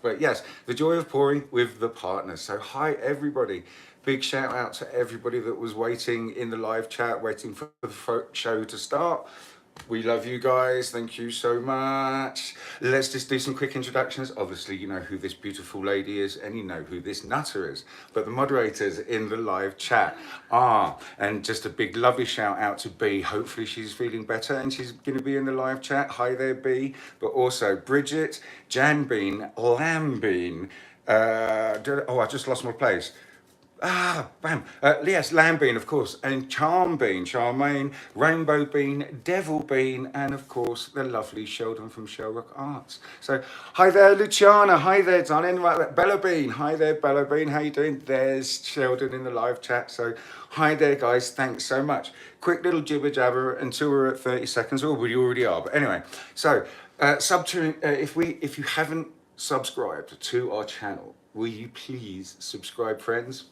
But yes, the joy of pouring with the partners. So hi everybody. Big shout out to everybody that was waiting in the live chat, waiting for the show to start. We love you guys. Thank you so much. Let's just do some quick introductions. Obviously, you know who this beautiful lady is and you know who this nutter is. But the moderators in the live chat are, and just a big lovely shout out to B. Hopefully she's feeling better and she's going to be in the live chat. Hi there, B. But also Bridget, Jan Bean, Lamb Bean. I just lost my place. Bam. Yes, Lamb Bean, of course, and Charm Bean, Charmaine, Rainbow Bean, Devil Bean, and of course the lovely Sheldon from Sherlock Arts. So, hi there, Luciana. Hi there, darling. Right, Bella Bean. Hi there, Bella Bean. How you doing? There's Sheldon in the live chat. So, hi there, guys. Thanks so much. Quick little jibber jabber until we're at 30 seconds. Oh, we already are. But anyway, so if you haven't subscribed to our channel, will you please subscribe, friends?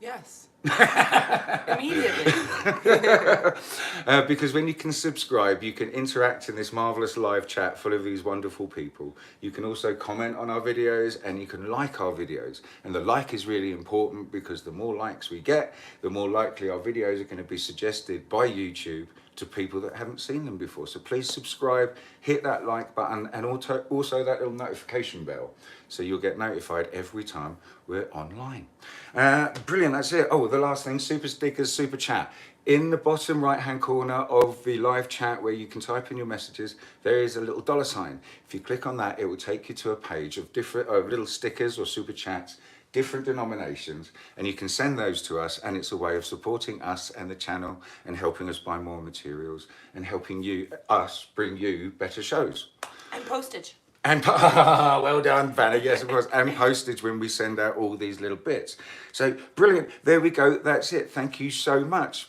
Yes. Immediately. Because when you can subscribe, you can interact in this marvelous live chat full of these wonderful people. You can also comment on our videos and you can like our videos. And the like is really important because the more likes we get, the more likely our videos are going to be suggested by YouTube to people that haven't seen them before. So please subscribe, hit that like button, and also that little notification bell, so you'll get notified every time we're online. Brilliant, that's it. Oh, the last thing, super stickers, super chat. In the bottom right hand corner of the live chat where you can type in your messages, there is a little $sign. If you click on that, it will take you to a page of different little stickers or super chats, different denominations, and you can send those to us, and it's a way of supporting us and the channel and helping us buy more materials and helping us bring you better shows. And postage. And well done, Vanna. Yes, of course. And postage when we send out all these little bits. So brilliant. There we go. That's it. Thank you so much.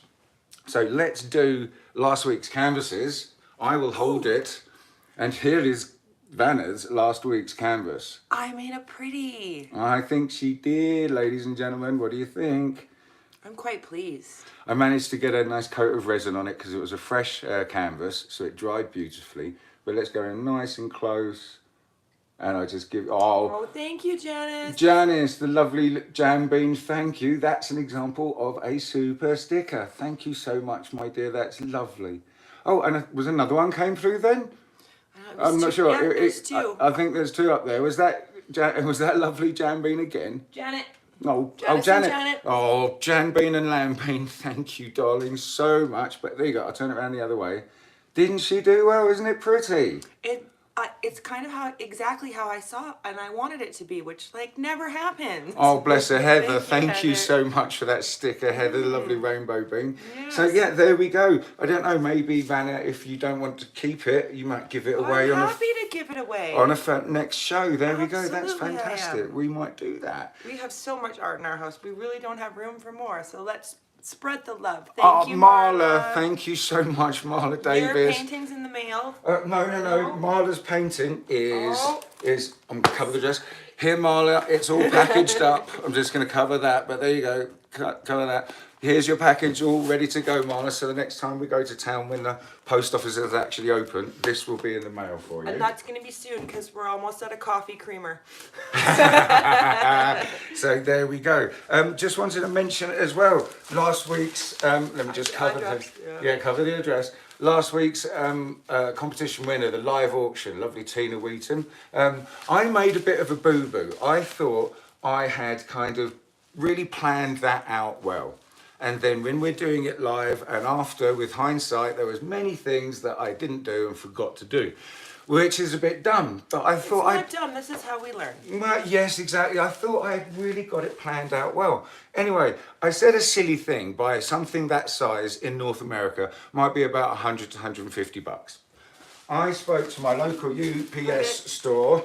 So let's do last week's canvases. I will hold it, and here is Vanna's last week's canvas. I made it pretty. I think she did, ladies and gentlemen. What do you think? I'm quite pleased. I managed to get a nice coat of resin on it because it was a fresh canvas, so it dried beautifully. But let's go in nice and close. And I just give, oh, thank you, Janice. Janice, the lovely Jam Bean, thank you. That's an example of a super sticker. Thank you so much, my dear. That's lovely. Oh, and was another one came through then? I'm not sure. Yeah, there's two. I think there's two up there. Was that lovely Jan Bean again? Janet. Janet. Oh, Jan Bean and Lamb Bean. Thank you, darling, so much. But there you go. I'll turn it around the other way. Didn't she do well? Isn't it pretty? It's kind of exactly how I saw and I wanted it to be, which never happens. Oh, bless her, Heather. Thank you so much for that sticker, Heather, the lovely Rainbow Bean. Yes. So yeah, there we go. I don't know, maybe Vanna, if you don't want to keep it, you might give it away. I'm happy to give it away. On a next show. There we go. That's Absolutely, fantastic. We might do that. We have so much art in our house. We really don't have room for more. So let's spread the love. Thank you, Marla. Thank you so much, Marla Davis. Your painting's in the mail. No. Marla's painting is. I'm going to cover the dress. Here, Marla, it's all packaged up. I'm just going to cover that, but there you go. Cover that. Here's your package all ready to go, Marla. So the next time we go to town when the post office is actually open, this will be in the mail for you. And that's going to be soon because we're almost at a coffee creamer. So there we go. Just wanted to mention as well, last week's, let me just cover cover the address. Last week's competition winner, the live auction, lovely Tina Wheaton. I made a bit of a boo-boo. I thought I had kind of really planned that out well. And then when we're doing it live and after, with hindsight, there was many things that I didn't do and forgot to do, which is a bit dumb. But I thought it's not dumb. This is how we learn. Well, yes, exactly. I thought I had really got it planned out well. Anyway, I said a silly thing by something that size in North America might be about 100 to 150 bucks. I spoke to my local UPS store,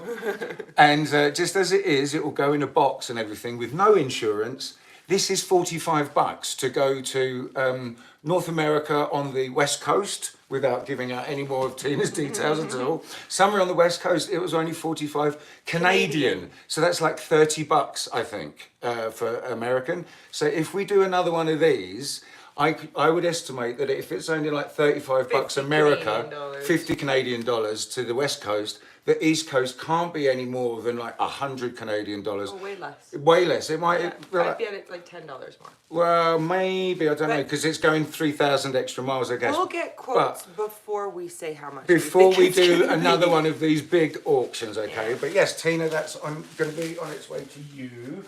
and just as it is, it will go in a box and everything with no insurance. This is 45 bucks to go to North America on the West Coast, without giving out any more of Tina's details at all. Somewhere on the West Coast, it was only 45 Canadian. So that's like 30 bucks, I think, for American. So if we do another one of these, I would estimate that if it's only like 35 bucks America, 50 Canadian dollars to the West Coast, the East Coast can't be any more than like $100 Canadian. Oh, way less. Way less. It might. Yeah, I bet it's like $10 more. Well, maybe, I don't know, But- because it's going 3,000 extra miles, I guess. We'll get quotes before we say how much. Before we think it's do gonna another be. one of these big auctions, okay? Yeah. But yes, Tina, that's going to be on its way to you.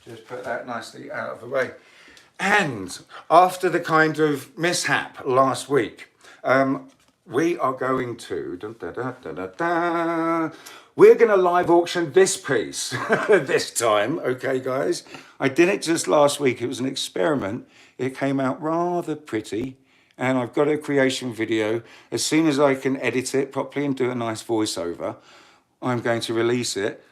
Just put that nicely out of the way. And after the kind of mishap last week, we are going to, we're going to live auction this piece this time, okay, guys? I did it just last week. It was an experiment. It came out rather pretty, and I've got a creation video. As soon as I can edit it properly and do a nice voiceover, I'm going to release it.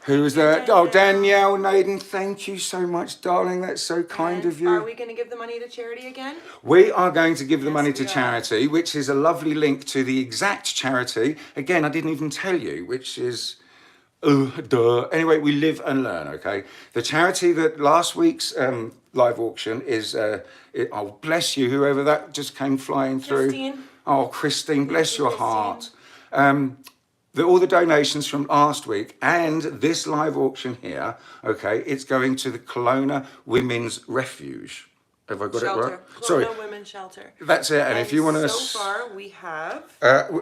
Who is that? Oh, Danielle Naden, thank you so much, darling. That's so kind of you. Are we going to give the money to charity again? We are going to give the money to we are. charity, which is a lovely link to the exact charity. Again, I didn't even tell you, which is, duh. Anyway, we live and learn, okay? The charity that last week's live auction is, oh, bless you, whoever that just came flying through. Christine. Oh, Christine, bless your Christine. heart. All the donations from last week and this live auction here, okay, it's going to the Kelowna Women's Refuge. Have I got Shelter. it right? Sorry, Kelowna Women's Shelter. that's it. And if you want to, So far we have.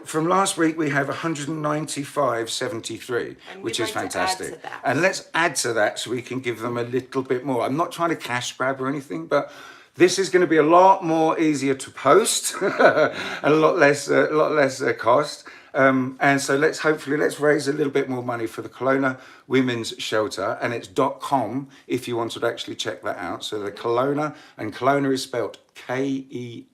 from last week we have 195.73, And which we'd is like to add fantastic. to that. And let's add to that so we can give them a little bit more. I'm not trying to cash grab or anything, but this is going to be a lot more easier to post, and a lot less cost. And so let's raise a little bit more money for the Kelowna Women's Shelter, and it's .com if you wanted to actually check that out. So the Kelowna, and Kelowna is spelled Kelowna.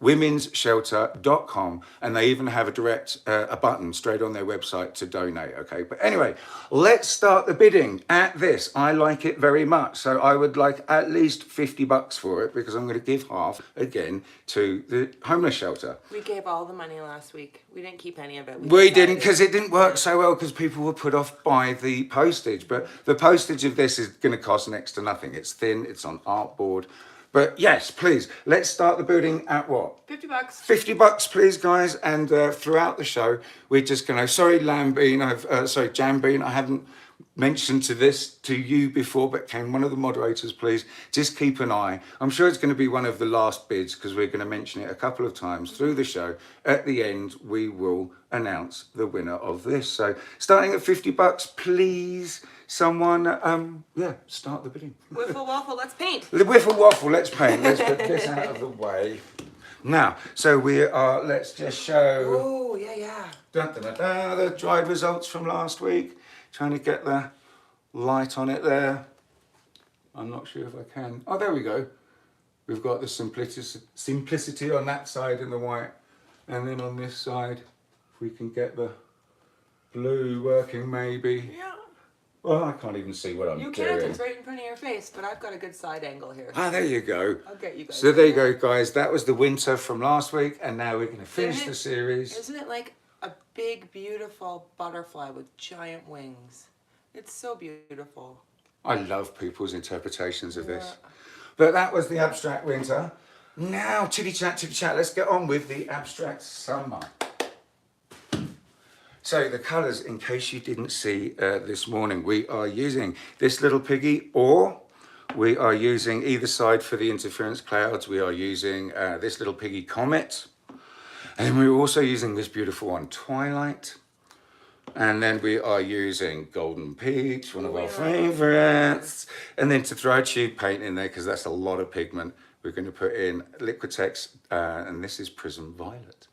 womensshelter.com, and they even have a direct a button straight on their website to donate. Okay, but anyway, let's start the bidding at this. I like it very much, so I would like at least $50 for it, because I'm going to give half again to the homeless shelter. We gave all the money last week. We didn't keep any of it. We didn't, because it didn't work so well, because people were put off by the postage. But the postage of this is going to cost next to nothing. It's thin, it's on artboard. But yes, please, let's start the building at what? $50. $50, please, guys. And throughout the show, we're just going to, sorry, Jam Bean, I haven't mentioned to you before, but can one of the moderators, please, just keep an eye. I'm sure it's going to be one of the last bids, because we're going to mention it a couple of times through the show. At the end, we will announce the winner of this. So starting at $50, please, someone, start the bidding. Wiffle waffle, let's paint. The Wiffle Waffle, let's paint. Let's put this out of the way. Now, so let's just show Oh, yeah. the dried results from last week. Trying to get the light on it there. I'm not sure if I can. Oh, there we go. We've got the simplicity on that side in the white. And then on this side, if we can get the blue working maybe. Yeah. Well, I can't even see what I'm doing. You can't, it's right in front of your face, but I've got a good side angle here. Ah, there you go. I'll get you guys. So there you go, guys. That was the winter from last week, and now we're going to finish the series. Isn't it like a big, beautiful butterfly with giant wings? It's so beautiful. I love people's interpretations of this. But that was the abstract winter. Now, chitty chat, let's get on with the abstract summer. So the colours, in case you didn't see this morning, we are using this little piggy, or we are using either side for the interference clouds. We are using this little piggy Comet. And then we're also using this beautiful one, Twilight. And then we are using Golden Peach, one of our favourites. And then to throw a tube paint in there, because that's a lot of pigment, we're going to put in Liquitex, and this is Prism Violet.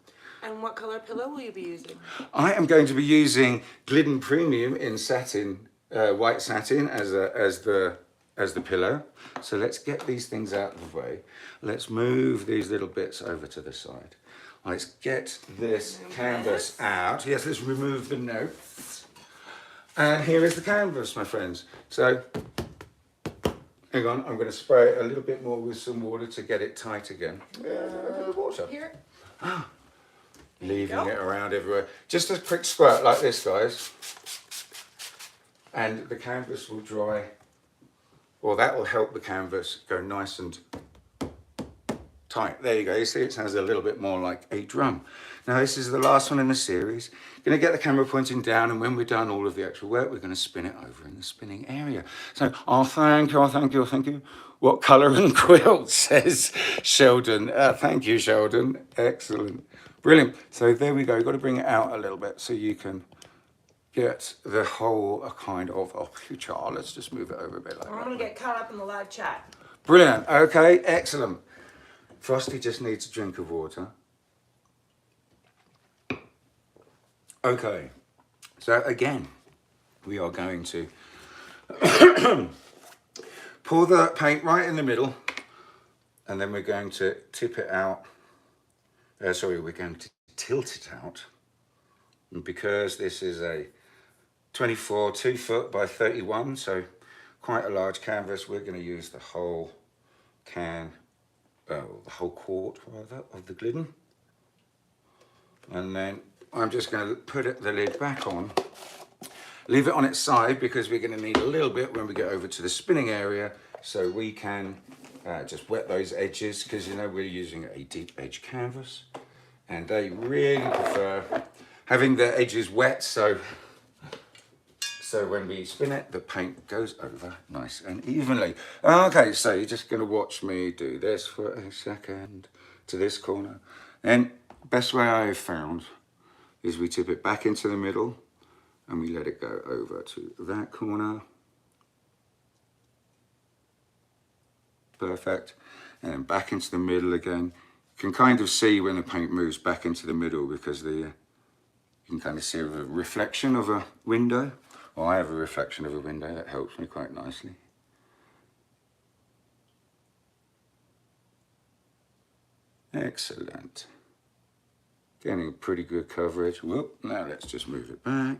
And what color pillow will you be using? I am going to be using Glidden Premium in satin, white satin as the pillow. So let's get these things out of the way. Let's move these little bits over to the side. Let's get this canvas out. Yes, let's remove the notes. And here is the canvas, my friends. So, hang on, I'm going to spray it a little bit more with some water to get it tight again. Water. Here. Leaving it around everywhere. Just a quick squirt like this, guys. And the canvas will dry, or that will help the canvas go nice and tight. There you go. You see, it sounds a little bit more like a drum. Now, this is the last one in the series. Going to get the camera pointing down, and when we're done all of the actual work, we're going to spin it over in the spinning area. So, oh, thank you, oh, thank you, oh, thank you. What colour and quilt, says Sheldon. Thank you, Sheldon. Excellent. Brilliant. So there we go. You've got to bring it out a little bit so you can get the whole kind of picture. Let's just move it over a bit like that. I'm going to get caught up in the live chat. Brilliant. Okay, excellent. Frosty just needs a drink of water. Okay, so again, we are going to pour the paint right in the middle, and then we're going to tip it out. We're going to tilt it out. And because this is a 2 foot by 31, so quite a large canvas, we're going to use the whole the whole quart rather of the glidden. And then I'm just going to put the lid back on, leave it on its side because we're going to need a little bit when we get over to the spinning area, so we can just wet those edges, because you know we're using a deep edge canvas and they really prefer having their edges wet, so when we spin it, the paint goes over nice and evenly. Okay, so you're just going to watch me do this for a second to this corner. And best way I've found is we tip it back into the middle and we let it go over to that corner. Perfect. And then back into the middle again. You can kind of see when the paint moves back into the middle because you can kind of see a reflection of a window. Well, I have a reflection of a window, that helps me quite nicely. Excellent. Getting pretty good coverage. Whoop, now let's just move it back.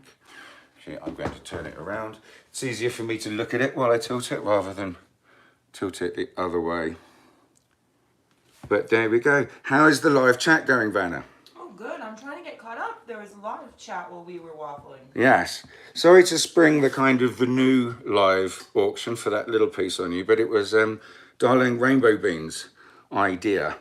Okay, I'm going to turn it around. It's easier for me to look at it while I tilt it rather than tilt it the other way. But there we go. How is the live chat going, Vanna? Oh, good. I'm trying to get caught up. There was a lot of chat while we were waffling. Yes. Sorry to spring the new live auction for that little piece on you, but it was Darling Rainbow Beans' idea.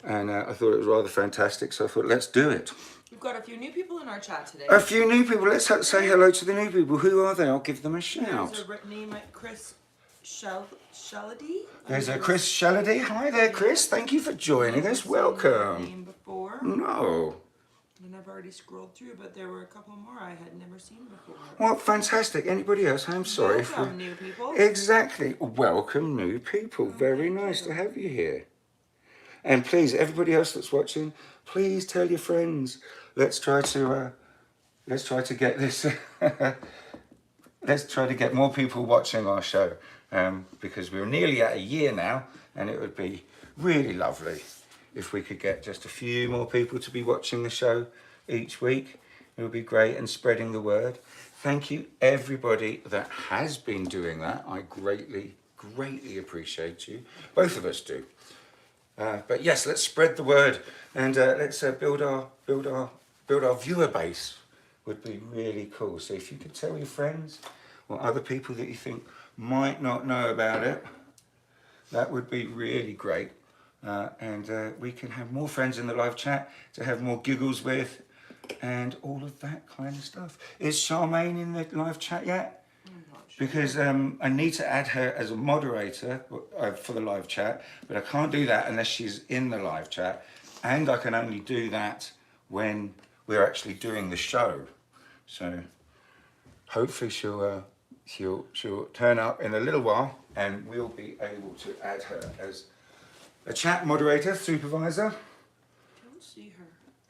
And I thought it was rather fantastic, so I thought, let's do it. We've got a few new people in our chat today. A few new people. Let's say hello to the new people. Who are they? I'll give them a shout. There's a name like Chris Shellady. There's a Chris Shellady. Hi there, Chris. Thank you for joining us. Welcome. Name before. No. And I've already scrolled through, but there were a couple more I had never seen before. Well, fantastic. Anybody else? I'm sorry. Welcome, new people. Exactly. Welcome, new people. Very nice to have you here. And please, everybody else that's watching, please tell your friends. Let's try to get this. Let's try to get more people watching our show, because we're nearly at a year now, and it would be really lovely if we could get just a few more people to be watching the show each week. It would be great, and spreading the word. Thank you, everybody that has been doing that. I greatly appreciate you. Both of us do. But yes, let's spread the word, and let's build our viewer base. Would be really cool. So if you could tell your friends or other people that you think might not know about it, that would be really great. And we can have more friends in the live chat to have more giggles with, and all of that kind of stuff. Is Charmaine in the live chat yet? Because I need to add her as a moderator for the live chat, but I can't do that unless she's in the live chat, and I can only do that when we're actually doing the show. So hopefully she'll turn up in a little while, and we'll be able to add her as a chat moderator, supervisor. Don't see her.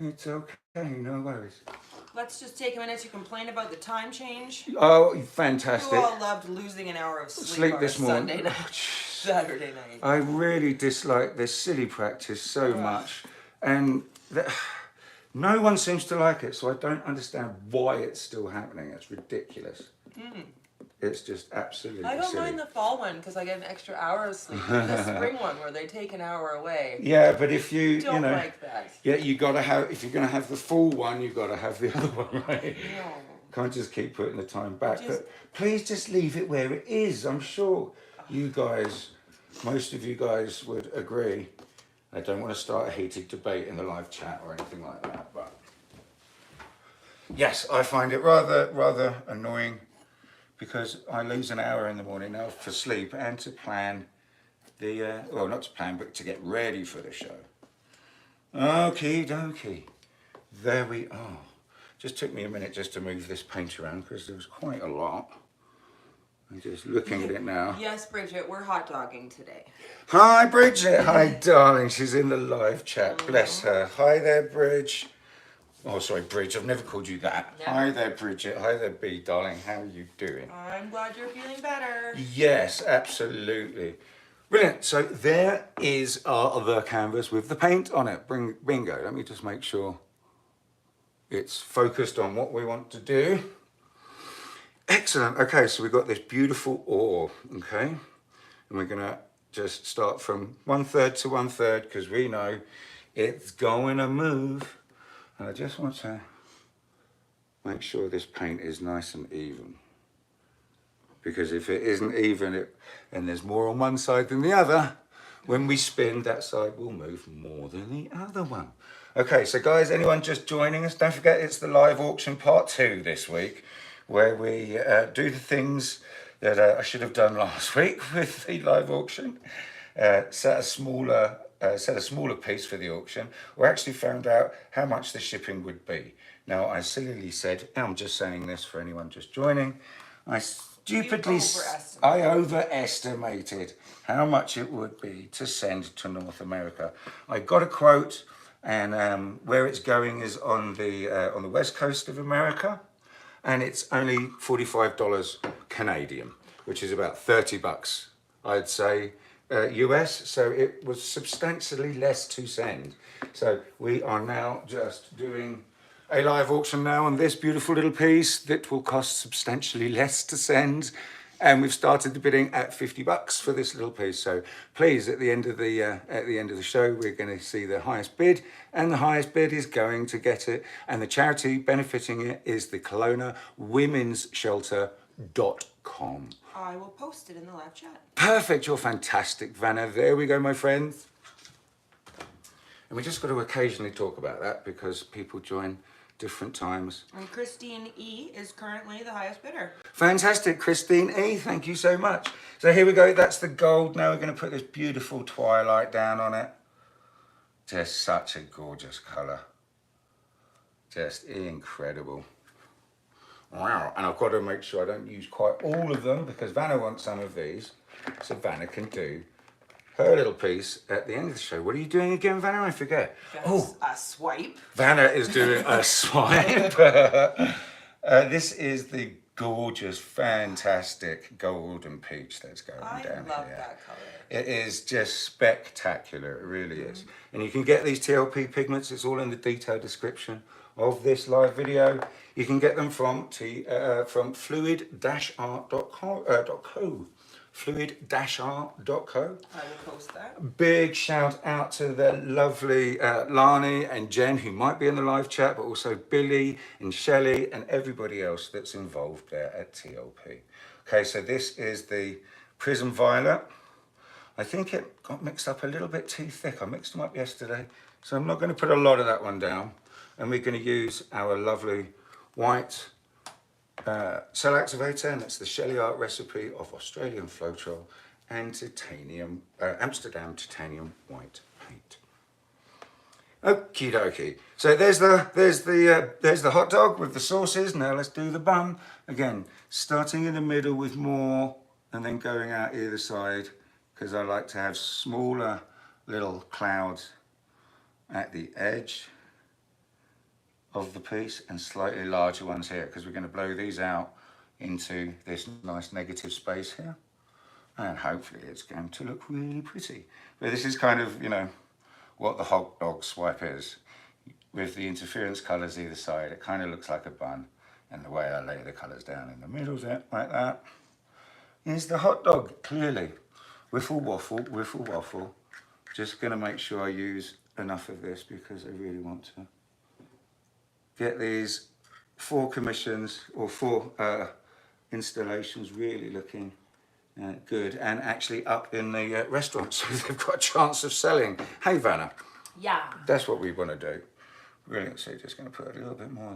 It's okay, no worries. Let's just take a minute to complain about the time change. Oh, fantastic. You all loved losing an hour of sleep this morning. Sunday night, Saturday night. I really dislike this silly practice so much, and no one seems to like it, so I don't understand why it's still happening. It's ridiculous. It's just absolutely silly. I don't mind the fall one because I get an extra hour of sleep. The spring one where they take an hour away. Yeah, but if you don't like that. Yeah, you gotta have. If you're gonna have the full one, you gotta have the other one, right? No. Can't just keep putting the time back. But please just leave it where it is. I'm sure you guys most of you guys would agree. I don't want to start a heated debate in the live chat or anything like that, but yes, I find it rather annoying because I lose an hour in the morning now for sleep and to plan the, well, not to plan, but to get ready for the show. Okie dokie. There we are. Just took me a minute just to move this paint around because there was quite a lot. I'm just looking at it now. Yes, Bridget, we're hot dogging today. Hi, Bridget. Hi, darling. She's in the live chat. Bless her. Hi there, Bridge. Oh, sorry, Bridge. I've never called you that. Never. Hi there, Bridget. Hi there, B, darling. How are you doing? I'm glad you're feeling better. Yes, absolutely. Brilliant. So there is our other canvas with the paint on it. Bingo. Let me just make sure it's focused on what we want to do. Excellent. Okay, so we've got this beautiful ore, okay? And we're going to just start from 1/3 to 1/3 because we know it's going to move. And I just want to make sure this paint is nice and even. Because if it isn't even and there's more on one side than the other, when we spin, that side will move more than the other one. Okay, so guys, anyone just joining us, don't forget it's the live auction part 2 this week, where we do the things that I should have done last week with the live auction. Set a smaller piece for the auction. We actually found out how much the shipping would be. Now, I sillily said, I'm just saying this for anyone just joining, I overestimated how much it would be to send to North America. I got a quote, and where it's going is on the west coast of America, and it's only $45 Canadian, which is about 30 bucks, I'd say, US. So it was substantially less to send. So we are now just doing a live auction now on this beautiful little piece that will cost substantially less to send, and we've started the bidding at 50 bucks for this little piece. So please, at the end of the show, we're going to see the highest bid, and the highest bid is going to get it. And the charity benefiting it is the Kelowna Women's Shelter.com. I will post it in the live chat. Perfect, you're fantastic, Vanna. There we go, my friends. And we just got to occasionally talk about that because people join different times. And Christine E is currently the highest bidder. Fantastic, Christine E, thank you so much. So here we go, that's the gold. Now we're going to put this beautiful twilight down on it. Just such a gorgeous colour. Just incredible. Wow, and I've got to make sure I don't use quite all of them because Vanna wants some of these. So Vanna can do her little piece at the end of the show. What are you doing again, Vanna? I forget. That's a swipe. Vanna is doing a swipe. This is the gorgeous, fantastic golden peach that's going down here. I love that colour. It is just spectacular. It really is. And you can get these TLP pigments. It's all in the detailed description of this live video. You can get them from fluid-art.co. fluid-art.co. I will post that. Big shout out to the lovely Lani and Jen, who might be in the live chat, but also Billy and Shelley and everybody else that's involved there at TLP. Okay, so this is the Prism Violet. I think it got mixed up a little bit too thick. I mixed them up yesterday, so I'm not going to put a lot of that one down. And we're going to use our lovely white cell activator, and that's the Shelley Art recipe of Australian Floetrol and titanium, Amsterdam titanium white paint. Okie dokie. So there's the hot dog with the sauces. Now let's do the bun again. Starting in the middle with more, and then going out either side, because I like to have smaller little clouds at the edge of the piece and slightly larger ones here, because we're going to blow these out into this nice negative space here, and hopefully it's going to look really pretty. But this is kind of, you know, what the hot dog swipe is, with the interference colours either side. It kind of looks like a bun, and the way I lay the colours down in the middle there, like that, is the hot dog, clearly. Wiffle waffle. Just going to make sure I use enough of this because I really want to get these 4 commissions or 4 installations really looking Good, and actually up in the restaurant, so they've got a chance of selling. Hey, Vanna. Yeah. That's what we want to do. Brilliant. So just going to put a little bit more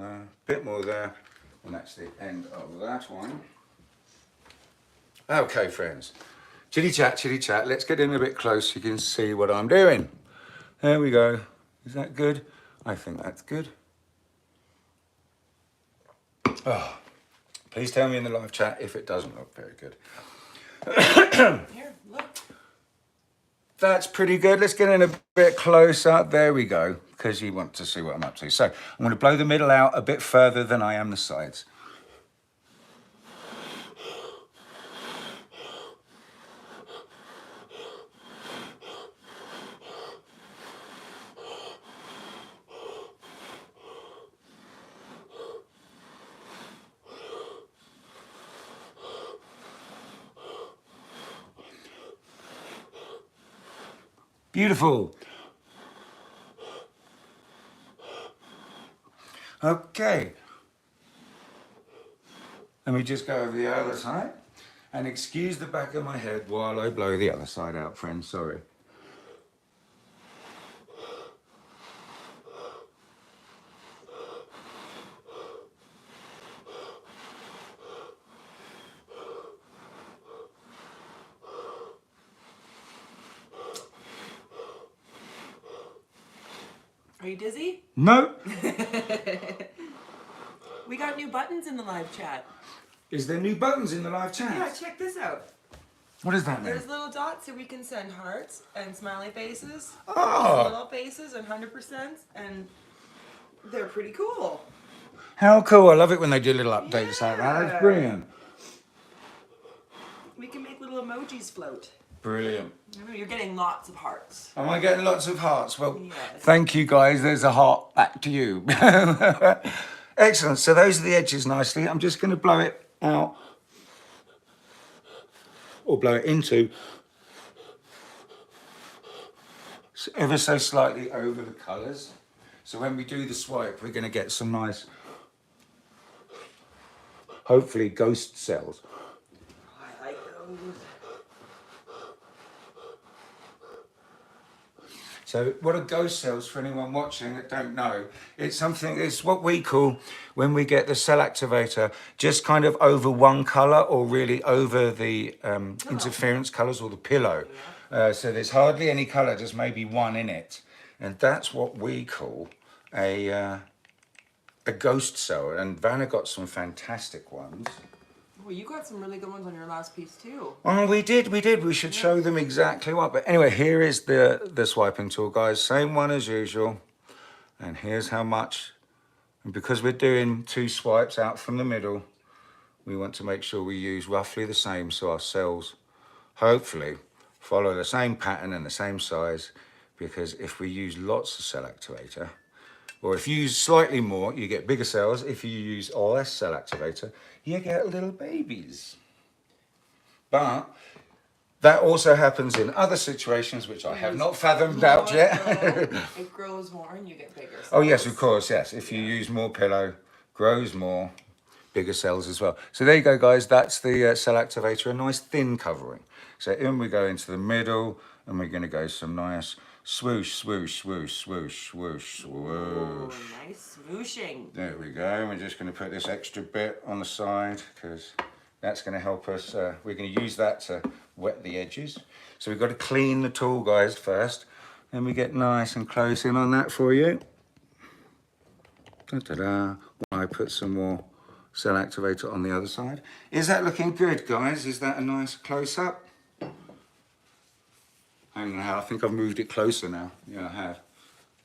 there, and that's the end of that one. Okay, friends. Chitty chat. Let's get in a bit close so you can see what I'm doing. There we go. Is that good? I think that's good. Oh, please tell me in the live chat if it doesn't look very good. Here, look. That's pretty good. Let's get in a bit closer. There we go, because you want to see what I'm up to. So I'm going to blow the middle out a bit further than I am the sides. Beautiful. Okay. Let me just go over the other side. And excuse the back of my head while I blow the other side out, friends. Sorry. Are you dizzy? No. We got new buttons in the live chat. Is there new buttons in the live chat? Yeah, check this out. What does that mean? There's little dots so we can send hearts and smiley faces. Oh. Little faces and 100%, and they're pretty cool. How cool. I love it when they do little updates like that. That's brilliant. We can make little emojis float. Brilliant. You're getting lots of hearts. Am I getting lots of hearts? Well, Yes. Thank you guys. There's a heart back to you. Excellent. So those are the edges nicely. I'm just going to blow it out. Or blow it into. Ever so slightly over the colours. So when we do the swipe, we're going to get some nice, hopefully, ghost cells. I like those. So what are ghost cells, for anyone watching that don't know? It's what we call, when we get the cell activator, just kind of over one colour or really over the interference colours or the pillow. So there's hardly any colour, just maybe one in it. And that's what we call a ghost cell. And Vanna got some fantastic ones. Well, you got some really good ones on your last piece too. Oh, we did. We should show them exactly what. But anyway, here is the swiping tool, guys. Same one as usual. And here's how much. And because we're doing 2 swipes out from the middle, we want to make sure we use roughly the same so our cells hopefully follow the same pattern and the same size. Because if we use lots of cell activator, or if you use slightly more, you get bigger cells. If you use less cell activator, you get little babies. But that also happens in other situations, which I have not fathomed out yet. It grows more and you get bigger cells. Oh yes, of course, yes. If you use more pillow, grows more, bigger cells as well. So there you go, guys. That's the cell activator, a nice thin covering. So in we go into the middle, and we're going to go some nice swoosh, swoosh, swoosh, swoosh, swoosh, swoosh. Oh, nice swooshing. There we go. We're just going to put this extra bit on the side because that's going to help us. We're going to use that to wet the edges. So we've got to clean the tool, guys, first. Then we get nice and close in on that for you. Da-da-da. I put some more cell activator on the other side. Is that looking good, guys? Is that a nice close-up? Hang on, I think I've moved it closer now. Yeah, I have.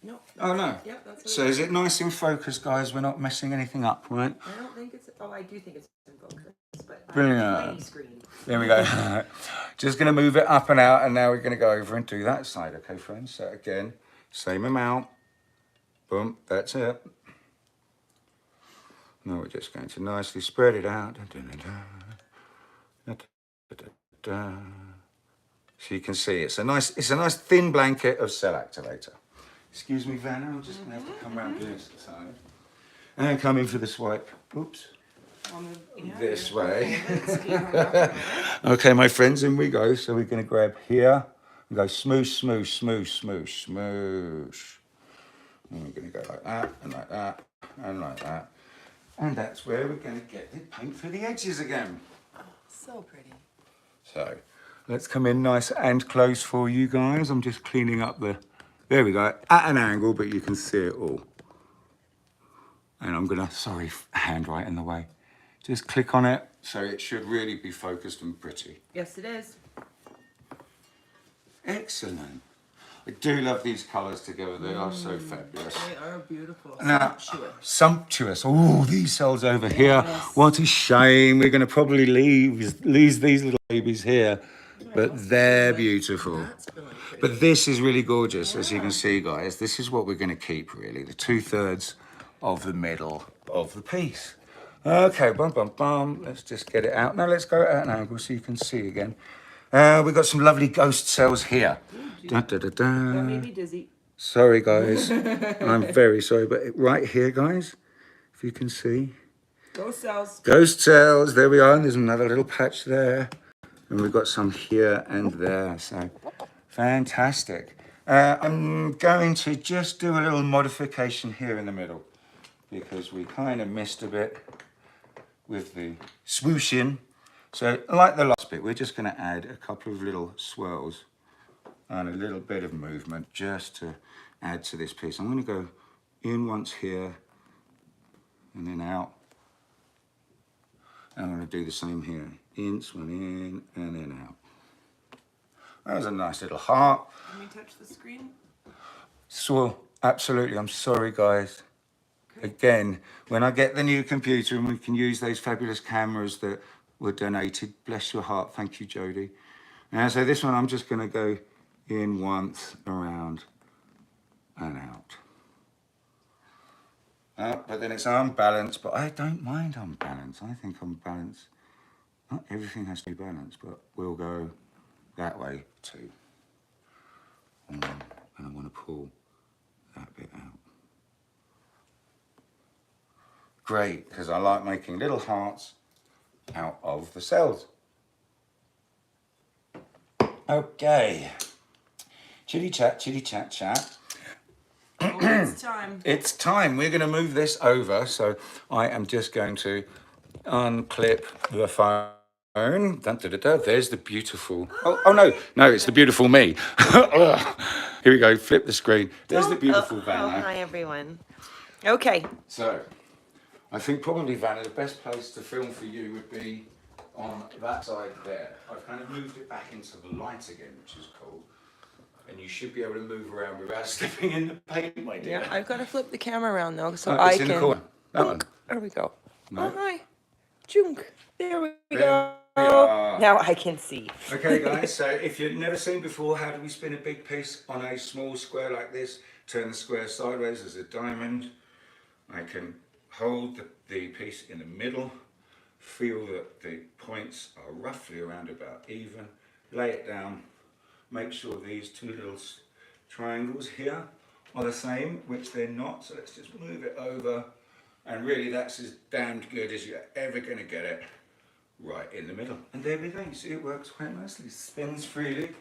No. Oh, no. Yeah, that's what So is it nice in focus, guys? We're not messing anything up, right? I don't think it's... Oh, I do think it's in focus. But Brilliant. screen. There we go. Just going to move it up and out, and now we're going to go over and do that side, okay, friends? So again, same amount. Boom, that's it. Now we're just going to nicely spread it out. So you can see it's a nice thin blanket of cell activator. Excuse me, Vanna, I'm just going to have to come around to this side. And come in for the swipe. Oops. this way. Okay, my friends, in we go. So we're going to grab here and go smoosh, smoosh, smoosh, smoosh, smoosh. And we're going to go like that and like that and like that. And that's where we're going to get the paint for the edges again. So pretty. So let's come in nice and close for you guys. I'm just cleaning up the, there we go, at an angle, but you can see it all. And I'm gonna, sorry, hand right in the way. Just click on it, so it should really be focused and pretty. Yes, it is. Excellent. I do love these colours together. They are so fabulous. They are beautiful. Now, Sumptuous. sumptuous. Oh, these cells over here. What a shame. We're going to probably leave these little babies here, but they're beautiful. That's really pretty. But this is really gorgeous, as you can see, guys. This is what we're going to keep, really. The 2/3 of the middle of the piece. Okay, bum, bum, bum. Let's just get it out. Now let's go at an angle so you can see again. We've got some lovely ghost cells here. Da, da, da, da. That made me dizzy. Sorry, guys. I'm very sorry, but right here, guys, if you can see. Ghost cells. Ghost cells, there we are. And there's another little patch there. And we've got some here and there. So, fantastic. I'm going to just do a little modification here in the middle because we kind of missed a bit with the swooshing. So, like the last bit, we're just going to add a couple of little swirls and a little bit of movement just to add to this piece. I'm going to go in once here and then out. And I'm going to do the same here. In, swing in, and then out. That was a nice little heart. Can we touch the screen? So, absolutely. I'm sorry, guys. Again, when I get the new computer and we can use those fabulous cameras that were donated, bless your heart. Thank you, Jodie. Now, so this one I'm just going to go in once, around, and out. But then it's unbalanced, but I don't mind unbalanced. I think unbalanced, not everything has to be balanced, but we'll go that way too. And I want to pull that bit out. Great, because I like making little hearts out of the cells. Okay. Chitty chat, chat. Oh, it's time. It's time. We're going to move this over. So I am just going to unclip the phone. Dun, da, da, da. There's the beautiful. Oh no, it's the beautiful me. Here we go. Flip the screen. There's the beautiful Vanna. Hi, everyone. Okay. So I think probably, Vanna, the best place to film for you would be on that side there. I've kind of moved it back into the light again, which is cool. And you should be able to move around without slipping in the paint, my dear. Yeah, I've got to flip the camera around though, so It's in the corner. That one. There we go. No. Oh, hi. Junk. There we There go. we are. Now I can see. Okay, guys, so if you've never seen before, how do we spin a big piece on a small square like this? Turn the square sideways as a diamond. I can hold the piece in the middle, feel that the points are roughly around about even, lay it down, make sure these two little triangles here are the same, which they're not, so let's just move it over, and really that's as damned good as you're ever going to get it, right in the middle. And there we go, you see it works quite nicely, spins freely.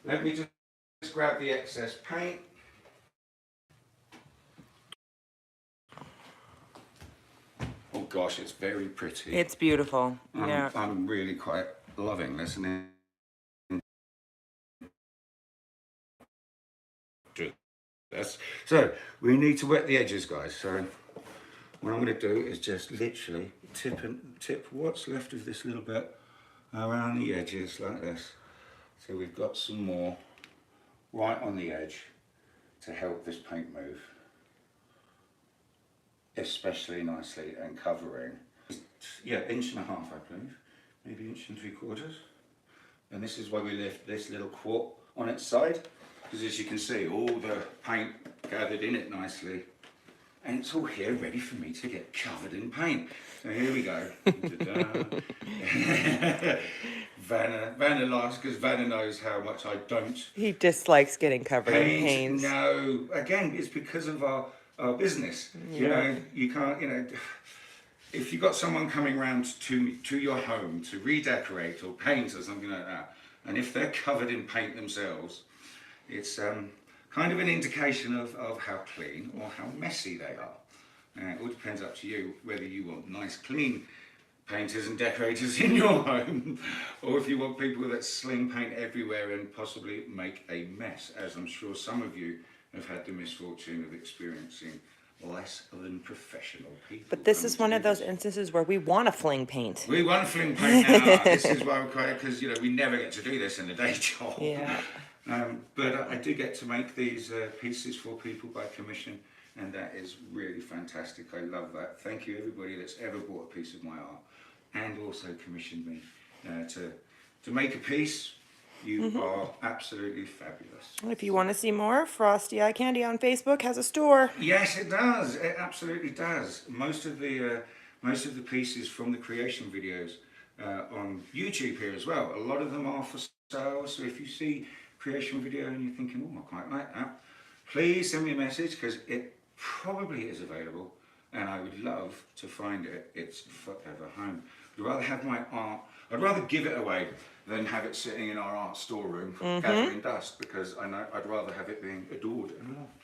Let me just grab the excess paint. Oh gosh, it's very pretty. It's beautiful. Yeah. I'm really quite loving this. And so we need to wet the edges, guys. So what I'm going to do is just literally tip what's left of this little bit around the edges like this. So we've got some more right on the edge to help this paint move especially nicely and covering, yeah, 1.5 inches, I believe, maybe 1 3/4. And this is why we left this little quart on its side, because as you can see, all the paint gathered in it nicely, and it's all here ready for me to get covered in paint. So here we go. Vanna laughs because Vanna knows how much I don't. He dislikes getting covered in paint. No, again, it's because of our business. Yeah. You know, you can't, if you've got someone coming round to your home to redecorate or paint or something like that, and if they're covered in paint themselves, it's kind of an indication of how clean or how messy they are. It all depends up to you whether you want nice clean painters and decorators in your home, or if you want people that sling paint everywhere and possibly make a mess, as I'm sure some of you have had the misfortune of experiencing less than professional people. But this is one of those instances where we want to fling paint. We want to fling paint now. This is why we're quite, because you know we never get to do this in a day job. Yeah. But I do get to make these pieces for people by commission, and that is really fantastic. I love that. Thank you everybody that's ever bought a piece of my art and also commissioned me to make a piece. You are absolutely fabulous. If you want to see more, Frosty Eye Candy on Facebook has a store. Yes, it does. It absolutely does. Most of the pieces from the creation videos on YouTube here as well. A lot of them are for sale. So if you see creation video and you're thinking, oh, I quite like that, please send me a message, because it probably is available, and I would love to find it. It's forever home. I'd rather have my art. I'd rather give it away than have it sitting in our art storeroom gathering dust, because I know I'd rather have it being adored and loved.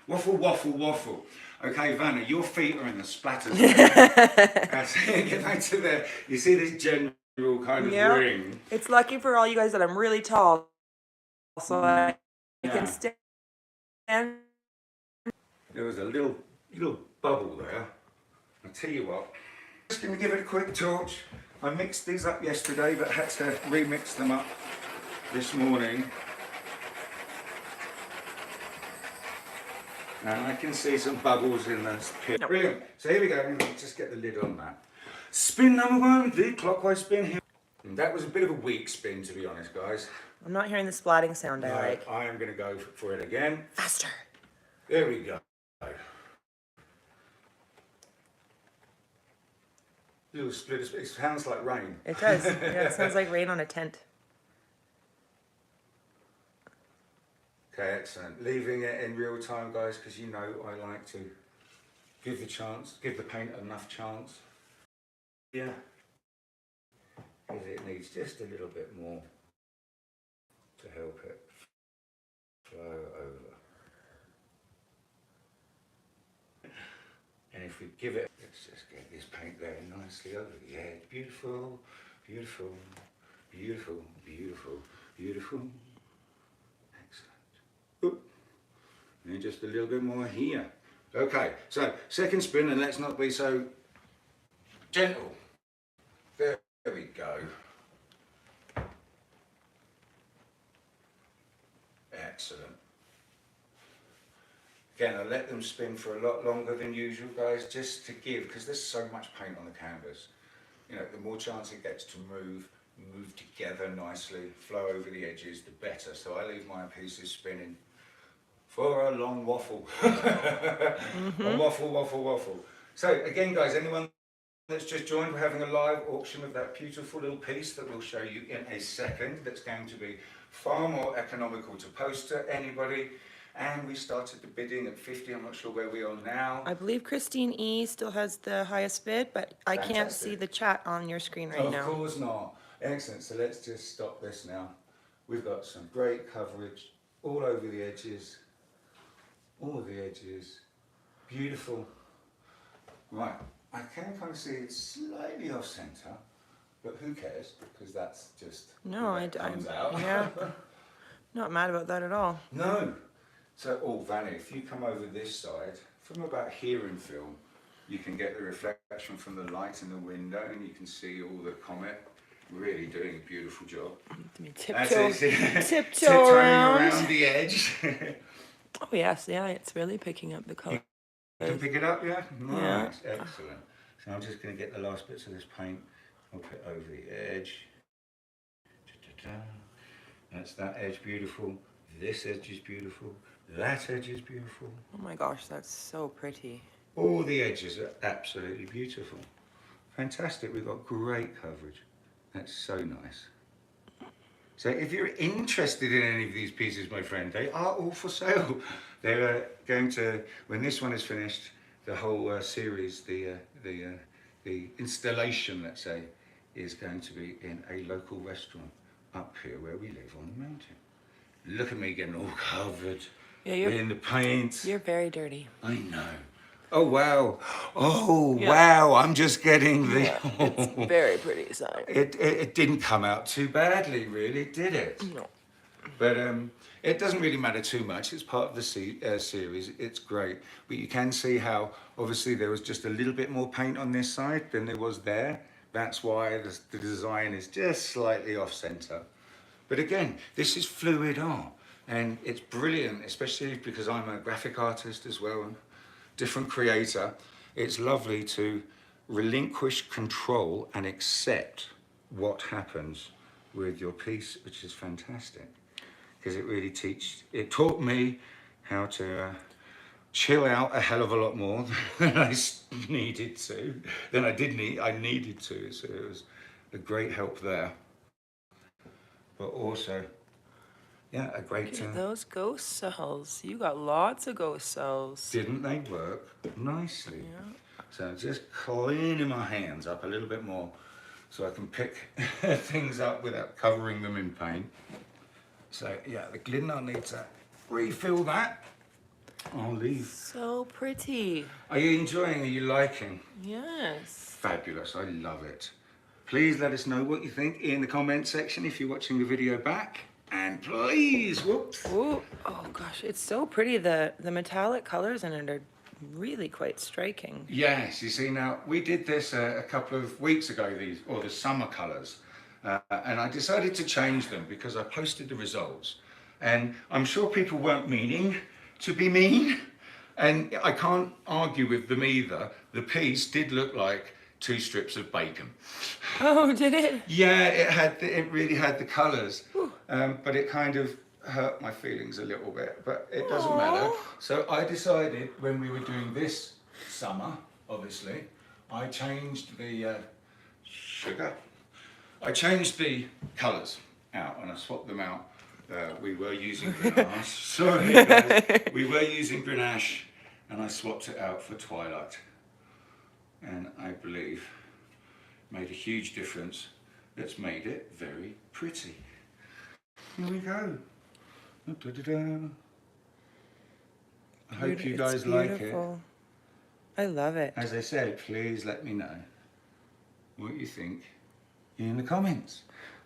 Waffle, waffle, waffle. Okay, Vanna, your feet are in the splatters. Get back to there. You see this general kind of ring. It's lucky for all you guys that I'm really tall, so I can stand. There was a little bubble there. I'll tell you what. Just going to give it a quick torch. I mixed these up yesterday, but had to remix them up this morning. And I can see some bubbles in this pit. Brilliant. So here we go. Let me just get the lid on that. Spin number 1, the clockwise spin here. And that was a bit of a weak spin, to be honest, guys. I'm not hearing the splatting sound I like. I am going to go for it again. Faster. There we go. Little split. It sounds like rain. It does. Yeah, it sounds like rain on a tent. Okay, excellent. Leaving it in real time, guys, because you know I like to give the paint enough chance. Yeah. Because it needs just a little bit more to help it flow over. And if we give it, let's just get this paint there nicely over the edge. Beautiful, beautiful, beautiful, beautiful, beautiful. Excellent. Oop. And just a little bit more here. Okay, so second spin, and let's not be so gentle. There we go. Excellent. Again, I let them spin for a lot longer than usual, guys, just to give, because there's so much paint on the canvas. You know, the more chance it gets to move together nicely, flow over the edges, the better. So I leave my pieces spinning for a long waffle. A waffle, waffle, waffle. So again, guys, anyone that's just joined, we're having a live auction of that beautiful little piece that we'll show you in a second. That's going to be far more economical to post to anybody. And we started the bidding at 50. I'm not sure where we are now. I believe Christine E still has the highest bid, but I can't see the chat on your screen right now. Of course not. Excellent. So let's just stop this now. We've got some great coverage all over the edges. All the edges. Beautiful. Right. I can kind of see it's slightly off center, but who cares? Because that's just comes out. Yeah. Not mad about that at all. No. So, Vanna, if you come over this side, from about here in film, you can get the reflection from the light in the window, and you can see all the comet. Really doing a beautiful job. Tiptoe around the edge. Oh yes, yeah, it's really picking up the color. You can pick it up, yeah? Nice, yeah. Excellent. So I'm just going to get the last bits of this paint. I'll put it over the edge. That's that edge beautiful. This edge is beautiful. That edge is beautiful. Oh my gosh, that's so pretty. All the edges are absolutely beautiful. Fantastic, we've got great coverage. That's so nice. So if you're interested in any of these pieces, my friend, they are all for sale. They're going to, when this one is finished, the whole series, the the installation, let's say, is going to be in a local restaurant up here where we live on the mountain. Look at me getting all covered in the paint. You're very dirty. I know. Oh wow! Oh Yeah. wow! I'm just getting the. Yeah, it's very pretty side. It didn't come out too badly, really, did it? No. But it doesn't really matter too much. It's part of the series. It's great. But you can see how, obviously, there was just a little bit more paint on this side than there was there. That's why the design is just slightly off center. But again, this is fluid art. And it's brilliant, especially because I'm a graphic artist as well, and different creator. It's lovely to relinquish control and accept what happens with your piece, which is fantastic. Because it taught me how to chill out a hell of a lot more than I needed to, I needed to, so it was a great help there. But also, yeah, a great... those ghost cells, you got lots of ghost cells. Didn't they work nicely? Yeah. So just cleaning my hands up a little bit more so I can pick things up without covering them in paint. So yeah, the glitter, I need to refill that. I'll leave. So pretty. Are you enjoying? Are you liking? Yes. Fabulous. I love it. Please let us know what you think in the comment section if you're watching the video back. And please, whoops. Ooh, oh gosh, it's so pretty. The metallic colors in it are really quite striking. Yes, you see now, we did this a couple of weeks ago, the summer colours. And I decided to change them because I posted the results. And I'm sure people weren't meaning to be mean. And I can't argue with them either. The piece did look like 2 strips of bacon. Oh, did it? Yeah, it really had the colours. But it kind of hurt my feelings a little bit. But it doesn't matter. So I decided when we were doing this summer, obviously, I changed the sugar. I changed the colours out and I swapped them out. We were using Grenache. Sorry guys. We were using Grenache and I swapped it out for Twilight. And I believe made a huge difference. That's made it very pretty. Here we go. I hope you guys like it. I love it. As I said, please let me know what you think in the comments.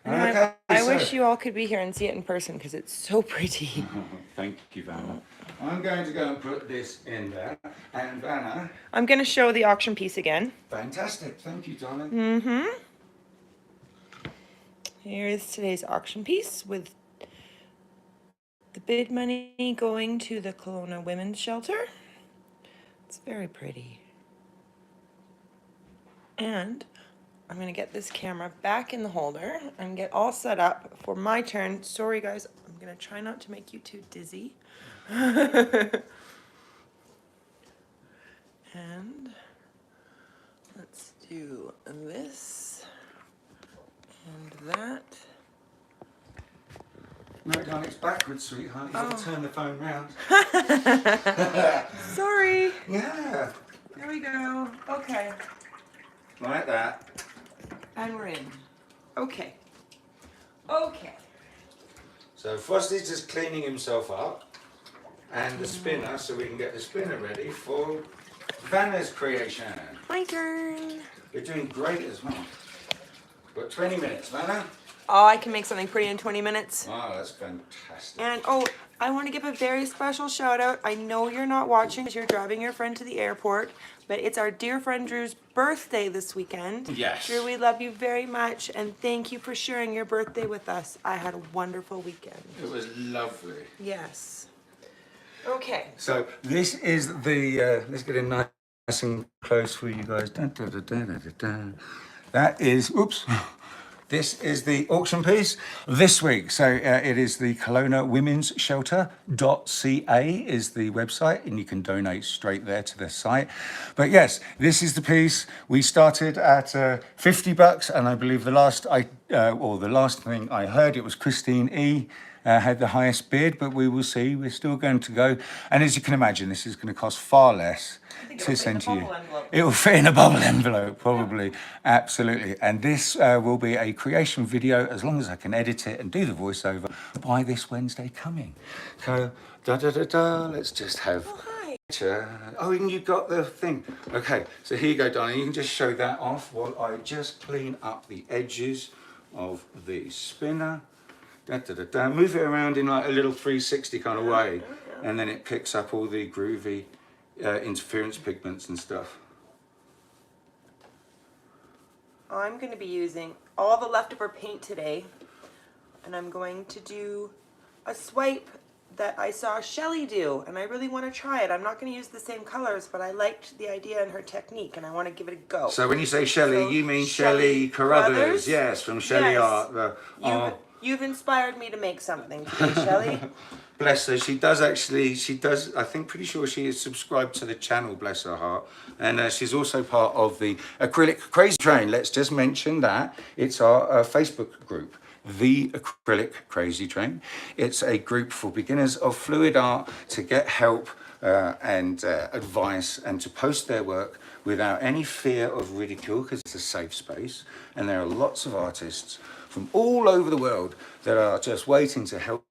Okay, I wish you all could be here and see it in person because it's so pretty. Thank you, Vanna. I'm going to go and put this in there. And Vanna... I'm going to show the auction piece again. Fantastic. Thank you, darling. Mm-hmm. Here's today's auction piece with the bid money going to the Kelowna Women's Shelter. It's very pretty. And I'm going to get this camera back in the holder and get all set up for my turn. Sorry, guys. I'm going to try not to make you too dizzy. And let's do this and that. No, darling, it's backwards, sweetheart. You have to turn the phone round. Sorry. Yeah. There we go. Okay. Like that. And we're in. Okay. Okay. So Frosty's just cleaning himself up. And the spinner, so we can get the spinner ready for Vanna's creation. My turn. You're doing great as well. Got 20 minutes, Vanna. Oh, I can make something pretty in 20 minutes. Oh, that's fantastic. And I want to give a very special shout out. I know you're not watching because you're driving your friend to the airport, but it's our dear friend Drew's birthday this weekend. Yes. Drew, we love you very much, and thank you for sharing your birthday with us. I had a wonderful weekend. It was lovely. Yes. Okay. So this is the, let's get in nice and close for you guys. Dun, dun, dun, dun, dun, dun. That is, oops. This is the auction piece this week. So it is the Kelowna Women's Shelter.ca is the website, and you can donate straight there to the site. But yes, this is the piece. We started at $50, and I believe the last I or the last thing I heard, it was Christine E. Had the highest bid, but we will see. We're still going to go. And as you can imagine, this is going to cost far less to send to you. It will fit in a bubble envelope, probably. Yeah. Absolutely. And this will be a creation video, as long as I can edit it and do the voiceover, by this Wednesday coming. So, let's just have... Oh, and you got the thing. Okay, so here you go, darling. You can just show that off while I just clean up the edges of the spinner. Move it around in like a little 360 kind of way, and then it picks up all the groovy interference pigments and stuff. I'm going to be using all the leftover paint today, and I'm going to do a swipe that I saw Shelly do, and I really want to try it. I'm not going to use the same colors, but I liked the idea and her technique, and I want to give it a go. So when you say Shelly, so you mean Shelly Carruthers? Yes, from Shelly Art. You've inspired me to make something today, Shelly. Bless her. She does, I think, pretty sure she is subscribed to the channel, bless her heart. And she's also part of the Acrylic Crazy Train. Let's just mention that. It's our Facebook group, The Acrylic Crazy Train. It's a group for beginners of fluid art to get help and advice, and to post their work without any fear of ridicule, because it's a safe space. And there are lots of artists from all over the world that are just waiting to help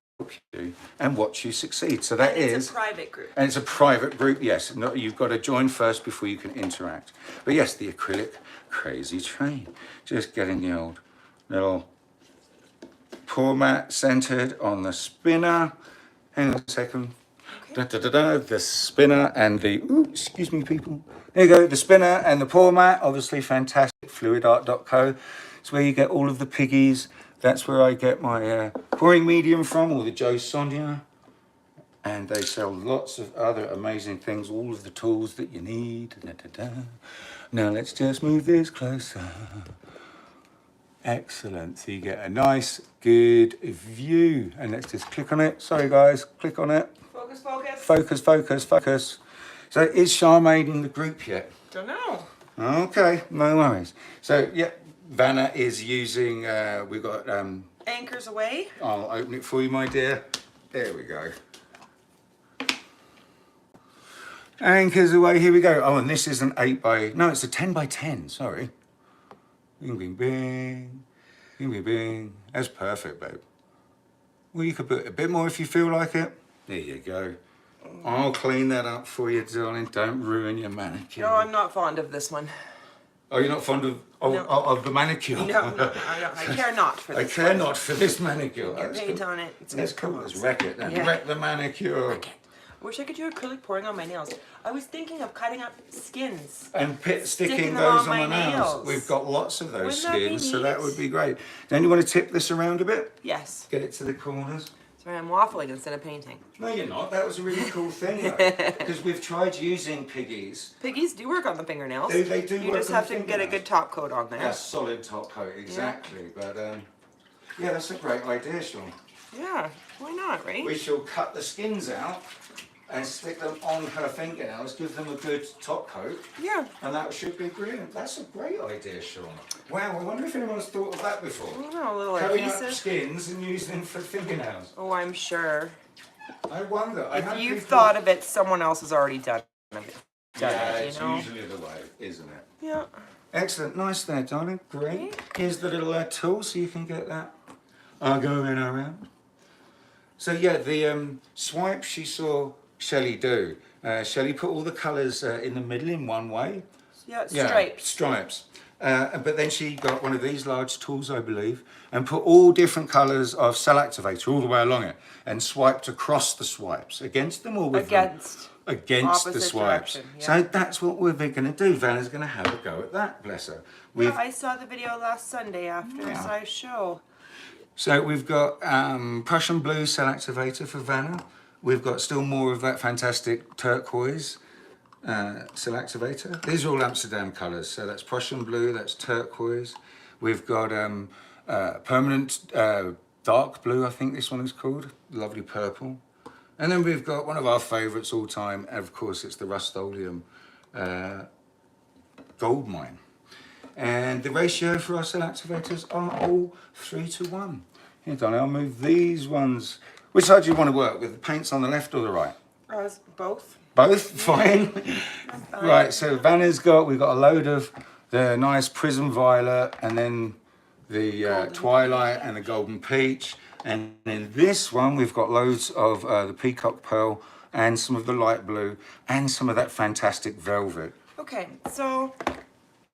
you and watch you succeed. So that it's a private group. And it's a private group, yes. You've got to join first before you can interact. But yes, the Acrylic Crazy Train. Just getting the old little pour mat centered on the spinner. Hang on a second. Okay. The spinner and the, excuse me people. There you go, the spinner and the pour mat, obviously fantastic. Fluidart.co. It's where you get all of the piggies. That's where I get my pouring medium from, or the Joe Sonia. And they sell lots of other amazing things, all of the tools that you need. Now let's just move this closer. Excellent. So you get a nice, good view. And let's just click on it. Sorry guys, click on it. Focus, focus. Focus, focus, focus. So is Charmaine in the group yet? Don't know. Okay, no worries. So yeah, Vanna is using, we've got... Anchors away. I'll open it for you, my dear. There we go. Anchors away, here we go. Oh, and this is an 8 by, no, it's a 10 by 10, sorry. Bing, bing, bing. Bing, bing, bing. That's perfect, babe. Well, you could put a bit more if you feel like it. There you go. I'll clean that up for you, darling. Don't ruin your manicure. No, I'm not fond of this one. Oh, you're not fond of the manicure? No, I care not for this. I care not for this manicure. Get paint on it. That's cool. Let's wreck it then. Yeah. Wreck the manicure. Wreck it. I wish I could do acrylic pouring on my nails. I was thinking of cutting up skins. And sticking those on my nails. We've got lots of those skins, so that would be great. Then you want to tip this around a bit? Yes. Get it to the corners. Sorry, I'm waffling instead of painting. No, you're not. That was a really cool thing, though. Because we've tried using piggies. Piggies do work on the fingernails. They do You just have to get a good top coat on there. A solid top coat, exactly. Yeah. But, yeah, that's a great idea, Sean. Yeah, why not, right? We shall cut the skins out and stick them on her fingernails, give them a good top coat. Yeah. And that should be brilliant. That's a great idea, Sean. Wow, I wonder if anyone's thought of that before. I don't know, a little Cutting adhesive. up skins and using them for fingernails. Oh, I'm sure. I wonder. If you've thought of it, someone else has already done it. Yeah, it's usually the way, isn't it? Yeah. Excellent. Nice there, darling. Great. Here's the little tool so you can get that going around. So yeah, the swipe she saw Shelly do. Shelly put all the colours in the middle in one way. Yeah, stripes. Yeah, stripes. But then she got one of these large tools, I believe, and put all different colours of cell activator all the way along it, and swiped across the swipes. Against them or with them? Against the swipes. Yeah. So that's what we're going to do. Vanna's going to have a go at that, bless her. Yeah, I saw the video last Sunday after I saw a show. So we've got Prussian blue cell activator for Vanna. We've got still more of that fantastic turquoise cell activator. These are all Amsterdam colours. So that's Prussian blue, that's turquoise. We've got permanent dark blue, I think this one is called. Lovely purple. And then we've got one of our favourites all time. Of course, it's the Rust-Oleum gold mine. And the ratio for our cell activators are all 3:1. Here, darling, I'll move these ones. Which side do you want to work with? The paints on the left or the right? Both. Both? Fine. Fine. Right, so Vanna's we've got a load of the nice prism violet and then the twilight and the golden peach. And in this one, we've got loads of the peacock pearl and some of the light blue and some of that fantastic velvet. Okay, so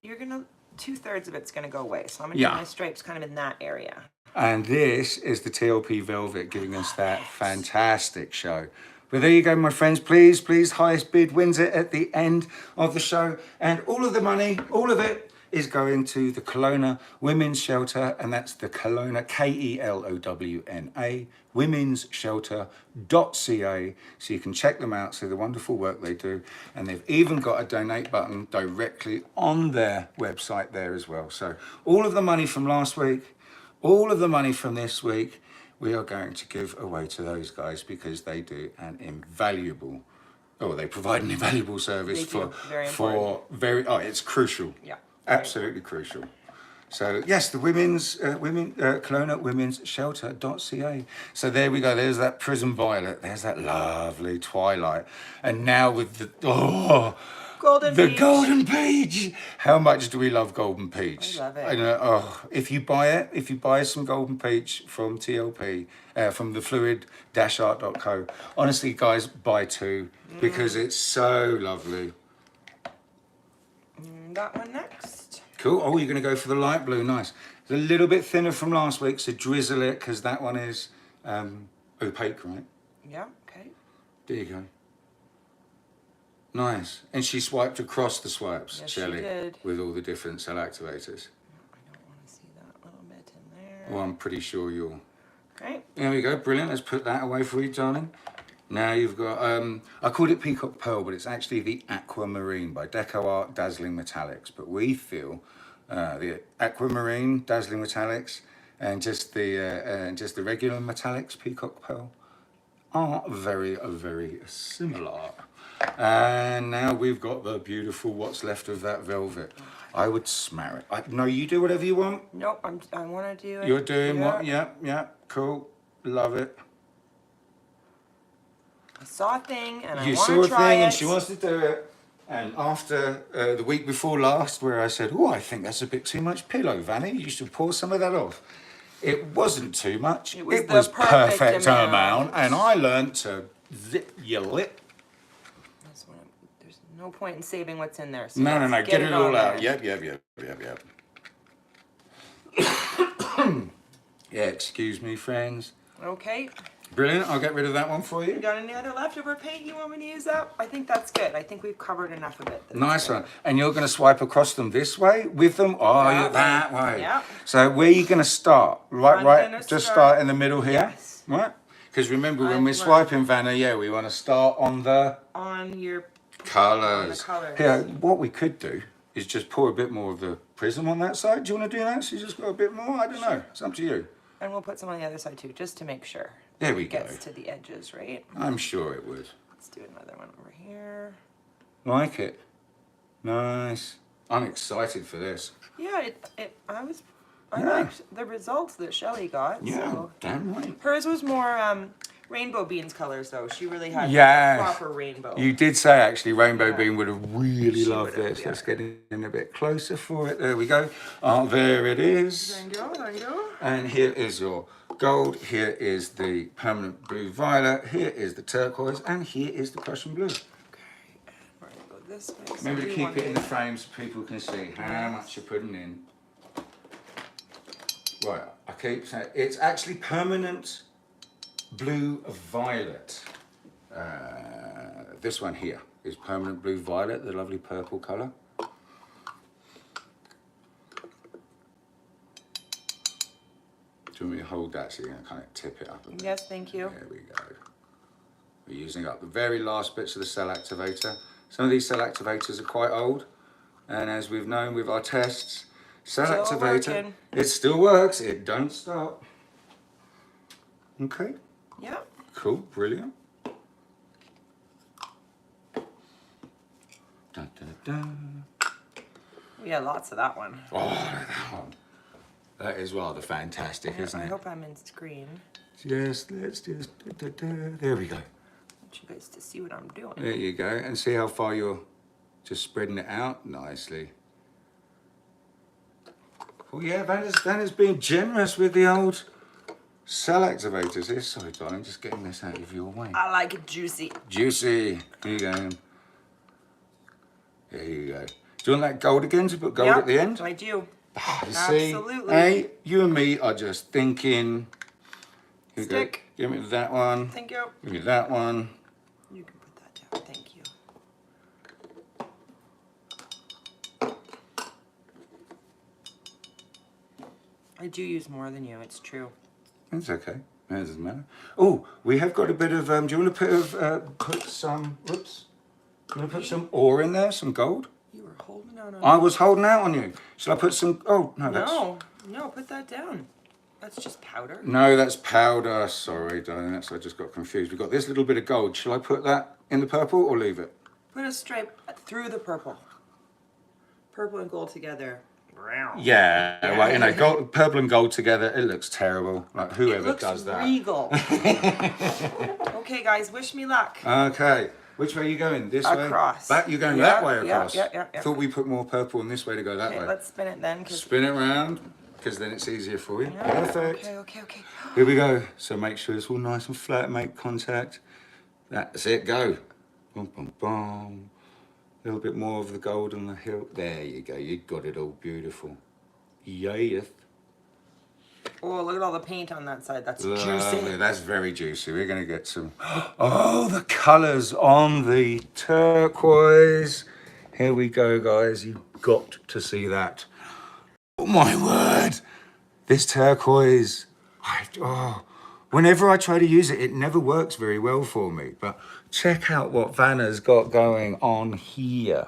you're gonna, 2/3 of it's gonna go away. So I'm gonna do my stripes kind of in that area. And this is the TLP velvet giving us that fantastic show. But there you go, my friends. Please, please, highest bid wins it at the end of the show. And all of the money, all of it, is going to the Kelowna Women's Shelter, and that's the Kelowna, Kelowna, Women's Shelter.ca, so you can check them out, see the wonderful work they do, and they've even got a donate button directly on their website there as well. So all of the money from last week, all of the money from this week, we are going to give away to those guys because they do an invaluable, they provide an invaluable service it's crucial. Yeah. Absolutely crucial. So yes, the Kelowna Women's Shelter.ca. So there we go. There's that prism violet. There's that lovely twilight. And now with the golden peach. How much do we love golden peach? I love it. If you buy some golden peach from TLP, from the fluid-art.co, honestly, guys, buy two because it's so lovely. That one next. Cool. Oh, you're going to go for the light blue. Nice. It's a little bit thinner from last week, so drizzle it because that one is opaque, right? Yeah, okay. There you go. Nice. And she swiped across the swipes, Yes, Shelley, she did. with all the different cell activators. I don't want to see that little bit in there. Well, I'm pretty sure you'll... Okay. There we go. Brilliant. Let's put that away for you, darling. Now you've got, I called it Peacock Pearl, but it's actually the Aquamarine by Deco Art Dazzling Metallics. But we feel the Aquamarine Dazzling Metallics and just the regular metallics Peacock Pearl are very, very similar. And now we've got the beautiful what's left of that velvet. I would smash it. No, you do whatever you want. Nope, I want to do it. You're doing what? Yeah, cool. Love it. I saw a thing and I You want saw to a try thing it. and she wants to do it. And after the week before last, where I said, "Oh, I think that's a bit too much pillow, Vanna. You should pour some of that off." It wasn't too much. It was perfect amount. And I learned to zip your lip. There's no point in saving what's in there. So No. Get it all out. There. Yep. Yeah, excuse me, friends. Okay. Brilliant. I'll get rid of that one for you. You got any other leftover paint you want me to use up? I think that's good. I think we've covered enough of it. Nice one. And you're going to swipe across them this way with them? Oh, that way. Yeah. So where are you going to start? Right. Just start in the middle here. Yes. Right. Because remember, when we're swiping, Vanna, we want to start on your colours. On the Here, what we could do is just pour a bit more of the prism on that side. Do you want to do that? So you just got a bit more? I don't know. It's up to you. And we'll put some on the other side too, just to make sure. There we go. Gets to the edges, right? I'm sure it would. Let's do another one over here. Like it? Nice. I'm excited for this. Yeah, I liked the results that Shelley got. Yeah, so. damn right. Hers was more rainbow beans colors though. She really had proper rainbow. You did say actually Rainbow Bean would have really loved this. Let's get in a bit closer for it. There we go. Oh, there it is. There you go. And here is your gold. Here is the permanent blue violet. Here is the turquoise. And here is the Prussian blue. Okay, and we're going to go this way. Remember to keep it in the frame so people can see how much you're putting in. Right, I keep saying it's actually permanent blue violet. This one here is permanent blue violet, the lovely purple colour. Do you want me to hold that so you're going to kind of tip it up a bit? Yes, thank you. There we go. We're using up the very last bits of the cell activator. Some of these cell activators are quite old, and as we've known with our tests, cell activator, it still works, it don't stop. Okay. Yeah. Cool, brilliant. Da, da, da. We had lots of that one. Oh, that one. That is rather fantastic, Yeah, isn't I it? hope I'm in screen. Let's just, there we go. I want you guys to see what I'm doing. There you go. And see how far you're just spreading it out nicely. Well, yeah, Vanna's being generous with the old cell activators here. Sorry, darling, just getting this out of your way. I like it juicy. Juicy. Here you go. There you go. Do you want that gold again to put gold at the end? I do. You see, Absolutely. hey, you and me are just thinking. Here you go. Stick. Give me that one. Thank you. Give me that one. You can put that down. Thank you. I do use more than you. It's true. It's okay. That doesn't matter. Oh, we have got a bit of. Do you want to put some? Whoops. Do you want to put some ore in there? Some gold? You were holding out on I was holding out on you. Shall I put some? Oh no, that's. No, put that down. That's just powder. No, that's powder. Sorry, darling. I just got confused. We've got this little bit of gold. Shall I put that in the purple or leave it? Put a stripe through the purple. Purple and gold together. Yeah, well, you know, gold, purple and gold together, it looks terrible. Like whoever does that. Regal. Okay, guys, wish me luck. Okay, which way are you going? This way? Across. That you're going that way Yeah, across. yeah. Thought we put more purple in this way to go that Okay, way. let's spin it then. Spin it around, because then it's easier for you. Yeah, Perfect. Okay. Here we go. So make sure it's all nice and flat. Make contact. That's it. Go. Boom, boom, boom. A little bit more of the gold on the hill. There you go. You got it all beautiful. Yes. Oh, look at all the paint on that side. That's Lovely. juicy. That's very juicy. We're going to get some. Oh, the colours on the turquoise. Here we go, guys. You've got to see that. Oh, my word. This turquoise. Whenever I try to use it, it never works very well for me. But check out what Vanna's got going on here.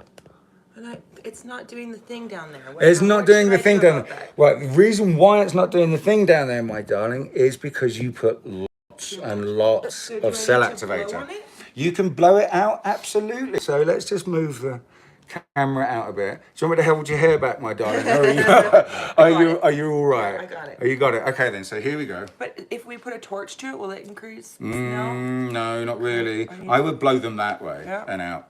And it's not doing the thing down there. It's not doing the thing down there. Well, the reason why it's not doing the thing down there, my darling, is because you put lots and lots of cell activator. You can blow it out, absolutely. So let's just move the camera out a bit. Do you want me to hold your hair back, my darling? Are you all right? I got it. Oh, you got it. Okay, then. So here we go. But if we put a torch to it, will it increase? No, not really. I would blow them that way and out.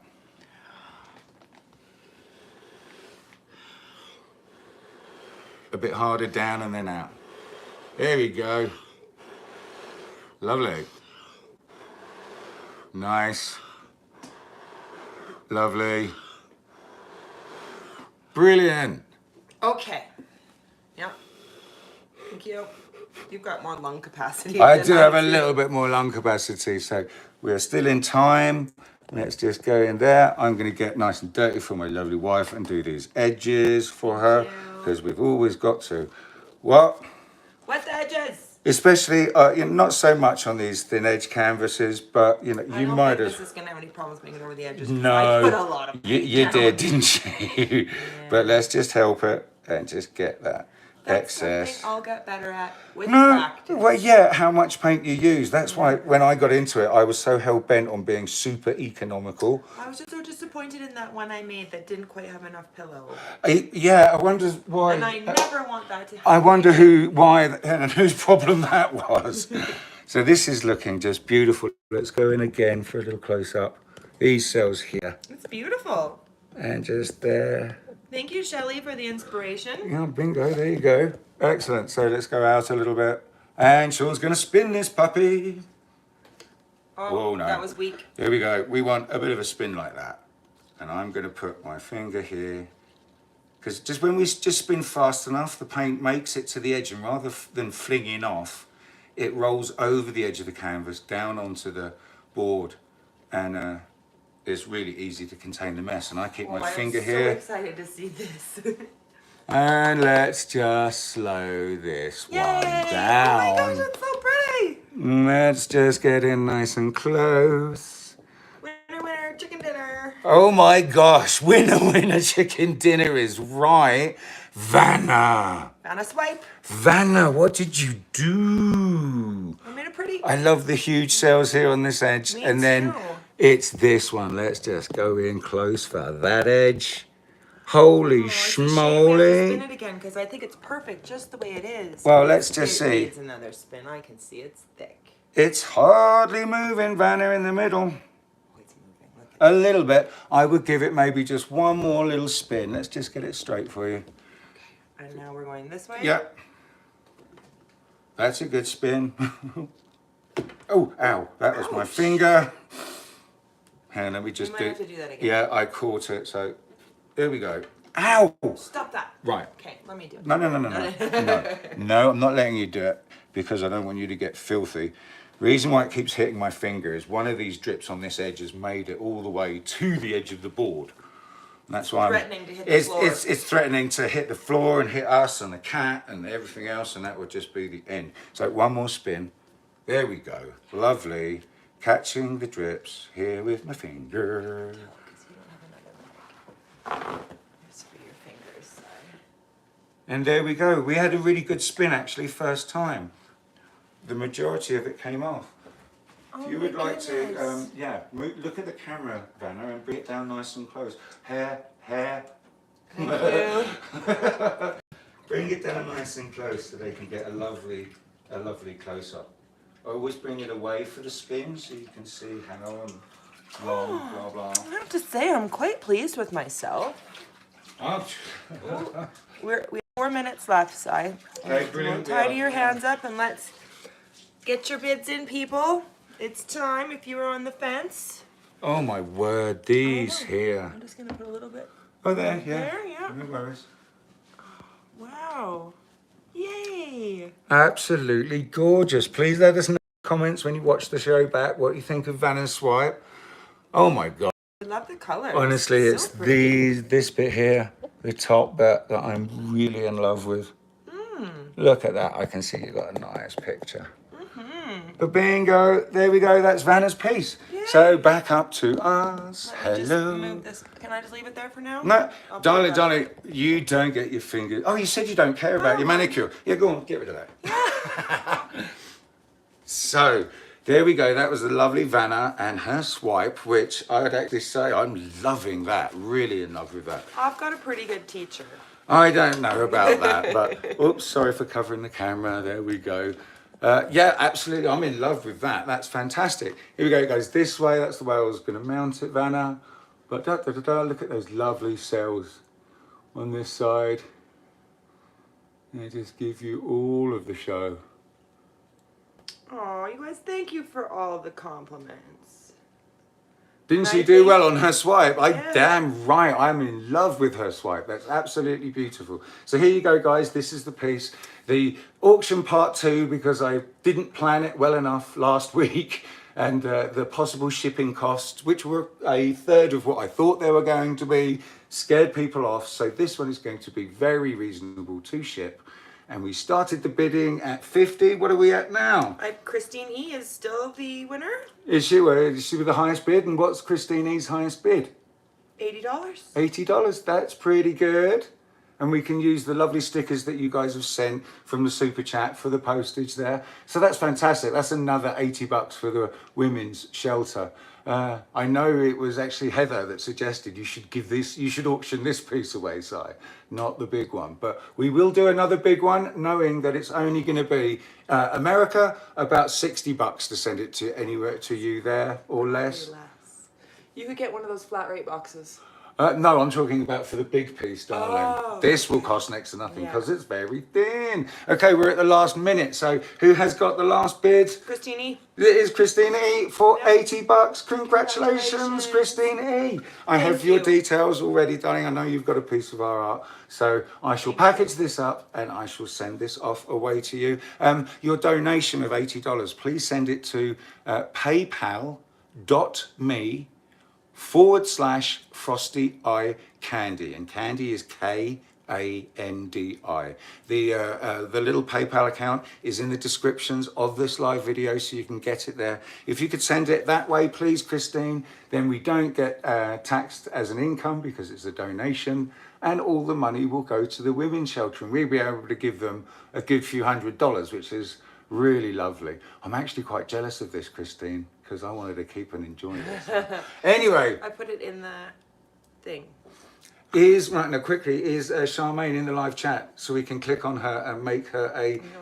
A bit harder down and then out. There we go. Lovely. Nice. Lovely. Brilliant. Okay. Yeah. Thank you. You've got more lung capacity. I do have a little bit more lung capacity, so we're still in time. Let's just go in there. I'm going to get nice and dirty for my lovely wife and do these edges for her, because we've always got to. What? Wet the edges. Especially, not so much on these thin edge canvases, but you might I don't as. think this is going to have any problems making it over the edges. No, I put a lot of you did, didn't you? But let's just help it and just get that excess. Something I'll get better at with practice. Well, yeah, how much paint you use. That's why when I got into it, I was so hell-bent on being super economical. I was just so disappointed in that one I made that didn't quite have enough pillow. I wonder why. And I never want that to happen. I wonder why, and whose problem that was. So this is looking just beautiful. Let's go in again for a little close-up. These cells here. It's beautiful. And just there. Thank you, Shelley, for the inspiration. Yeah, bingo, there you go. Excellent. So let's go out a little bit. And Sean's going to spin this puppy. Oh, Whoa, no. That was weak. There we go. We want a bit of a spin like that. And I'm going to put my finger here. Because just when we just spin fast enough, the paint makes it to the edge. And rather than flinging off, it rolls over the edge of the canvas, down onto the board. And it's really easy to contain the mess. And I keep my finger here. I'm so excited to see this. And let's just slow this one down. Oh my gosh, it's so pretty. Let's just get in nice and close. Winner, winner, chicken dinner. Oh my gosh, winner, chicken dinner is right. Vanna, Swipe. Vanna, what did you do? I made it pretty. I love the huge cells here on this edge. Me and then too. it's this one. Let's just go in close for that edge. Holy It's a shame we have to spin schmoly. it again because I think it's perfect just the way it is. Well, But let's just it see. needs another spin. I can see it's thick. It's hardly moving, Vanna, in the middle. Oh, it's moving. Look at A little bit. I would give it maybe just one more little spin. Let's just get it straight for you. Okay. And now we're going this way. Yep. That's a good spin. Oh, ow. That was my finger. And let me just You might have to do that again. Yeah, I caught it. So there we go. Ow! Stop that. Right. Okay, let me do it. No. No, I'm not letting you do it because I don't want you to get filthy. The reason why it keeps hitting my finger is one of these drips on this edge has made it all the way to the edge of the board. And that's why Threatening to hit the floor. It's threatening to hit the floor and hit us and the cat and everything else, and that would just be the end. So one more spin. There we go. Lovely. Catching the drips here with my finger. Because you don't have another mic. Here's for your fingers. And there we go. We had a really good spin actually, first time. The majority of it came off. Oh, If you would like goodness. to, look at the camera, Vanna, and bring it down nice and close. Hair. Thank you. Bring it down nice and close so they can get a lovely close-up. I always bring it away for the spin so you can see how long, blah, blah. I have to say, I'm quite pleased with myself. Oh. We have 4 minutes left, Si. Okay, brilliant. Tidy your hands up and let's get your bids in, people. It's time if you were on the fence. Oh my word, these here. I'm just gonna put a little bit. Oh, there, yeah. There, yeah. No worries. Wow. Yay. Absolutely gorgeous. Please let us know in the comments when you watch the show back what you think of Vanna's swipe. Oh my God. I love the colors. Honestly, So it's pretty. this bit here, the top bit that I'm really in love with. Look at that. I can see you got a nice picture. But bingo, there we go. That's Vanna's piece. Yay. So back up to us. Let me just Hello. move this. Can I just leave it there for now? No, I'll put darling, it darling, you don't get your fingers. Oh, you said you don't care about your manicure. Yeah, go on, get rid of that. So, there we go. That was the lovely Vanna and her swipe, which I would actually say I'm loving that. Really in love with that. I've got a pretty good teacher. I don't know about that, but oops, sorry for covering the camera. There we go. Yeah, absolutely. I'm in love with that. That's fantastic. Here we go. It goes this way. That's the way I was going to mount it, Vanna. But look at those lovely cells on this side. They just give you all of the show. Oh, you guys, thank you for all the compliments. Didn't she I do think- well on her swipe? Yeah. Damn right, I'm in love with her swipe. That's absolutely beautiful. So here you go, guys. This is the piece. The auction part 2, because I didn't plan it well enough last week, and the possible shipping costs, which were a third of what I thought they were going to be, scared people off. So this one is going to be very reasonable to ship. And we started the bidding at 50. What are we at now? Christine E is still the winner. Is she with the highest bid? And what's Christine E's highest bid? $80. $80. That's pretty good. And we can use the lovely stickers that you guys have sent from the super chat for the postage there. So that's fantastic. That's another $80 for the women's shelter. I know it was actually Heather that suggested you should auction this piece away, Si, not the big one. But we will do another big one, knowing that it's only going to be America, about $60 to send it to anywhere to you there or less. You could get one of those flat rate boxes. No, I'm talking about for the big piece, darling. Oh. This will cost next to nothing because Yeah. it's very thin. Okay, we're at the last minute. So who has got the last bid? Christine E. It is Christine E for Yeah. $80. Congratulations, Congratulations. Christine E. I have Thank your you. details already, darling. I know you've got a piece of our art. So I shall package this up and I shall send this off away to you. Your donation of $80, please send it to paypal.me/Frosty Eye Candy, and Candy is Kandi. The little PayPal account is in the descriptions of this live video, so you can get it there. If you could send it that way, please, Christine, then we don't get taxed as an income because it's a donation, and all the money will go to the women's shelter, and we'll be able to give them a good few $100s, which is really lovely. I'm actually quite jealous of this, Christine, because I wanted to keep and enjoy this. Anyway. I put it in the thing. Is right now quickly is Charmaine in the live chat, so we can click on her and make her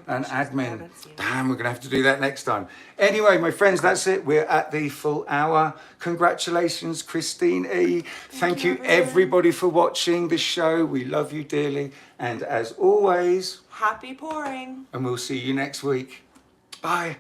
an admin. Damn, we're gonna have to do that next time. Anyway, my friends, that's it. We're at the full hour. Congratulations, Christine E. Thank you everybody for watching this show. We love you dearly, and as always, happy pouring. and we'll see you next week. Bye.